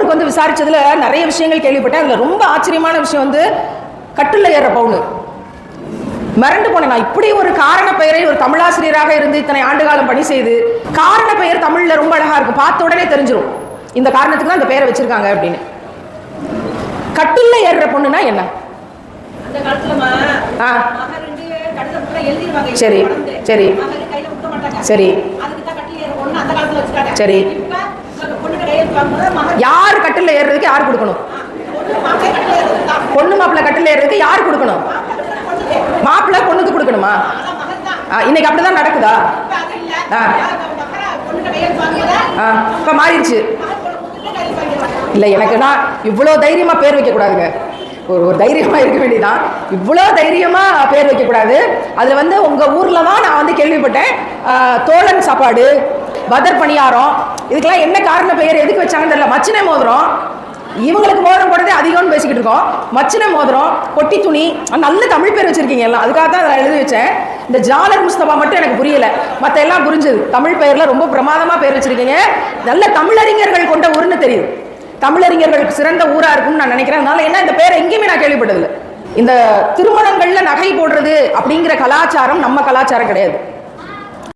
ஊருக்கு வந்து விசாரிச்சதுல நிறைய விஷயங்கள் கேள்விப்பட்டேன். அதுல ரொம்ப ஆச்சரியமான விஷயம் வந்து கட்டுல ஏற பவுனு. மறந்து போனேன். நான் இப்படி ஒரு காரண பெயரை ஒரு தமிழாசிரியராக இருந்து இத்தனை ஆண்டு காலம் பணி செய்து காரண பெயர் தமிழ்ல ரொம்ப அழகா இருக்கும், பார்த்த உடனே தெரிஞ்சிடும் இந்த காரணத்துக்கு தான் அந்த பெயரை வச்சிருக்காங்க அப்படின்னு. கட்டில்ல ஏறுற பொண்ணுனா என்ன? சரி சரி சரி சரி. யாரு கட்டில்ல ஏறுறதுக்கு யார் கொடுக்கணும்? பொண்ணு மாப்பிள்ளை கட்டில்ல ஏறுறதுக்கு யார் கொடுக்கணும்? மாப்பிள்ளை பொண்ணுக்கு கொடுக்கணுமா? இன்னைக்கு அப்படிதான் நடக்குதா? இப்ப மாறிடுச்சு. இல்ல, எனக்கு நான் இவ்வளவு தைரியமா பேர் வைக்க கூடாதுங்க. ஒரு தைரியமா இருக்க வேண்டியதான். இவ்வளோ தைரியமா பேர் வைக்க கூடாது. அதுல வந்து உங்க ஊர்ல தான் நான் வந்து கேள்விப்பட்டேன் தோழன் சாப்பாடு, பதர் பணியாரம், இதுக்கெல்லாம் என்ன காரண பெயர் எதுக்கு வச்சாங்கன்னு தெரியல. மச்சினை மோதிரம், இவங்களுக்கு மோதிரம் போடுறதே அதிகம்னு பேசிக்கிட்டு இருக்கோம். மச்சினை மோதிரம், பொட்டி துணி, நல்ல தமிழ் பேர் வச்சிருக்கீங்க எல்லாம். அதுக்காக தான் அதை எழுதி வச்சேன். இந்த ஜாலர் முஸ்தபா மட்டும் எனக்கு புரியல, மற்ற எல்லாம் புரிஞ்சது. தமிழ் பெயர்ல ரொம்ப பிரமாதமா பேர் வச்சிருக்கீங்க. நல்ல தமிழறிஞர்கள் கொண்ட ஊர்னு தெரியுது. தமிழறிஞர்களுக்கு சிறந்த ஊரா இருக்கும்னு நான் நினைக்கிறேன். அதனால என்ன இந்த பேரை எங்கேயுமே நான் கேள்விப்பட்டதில்லை. இந்த திருமணங்கள்ல நகை போடுறது அப்படிங்கிற கலாச்சாரம் நம்ம கலாச்சாரம் கிடையாது.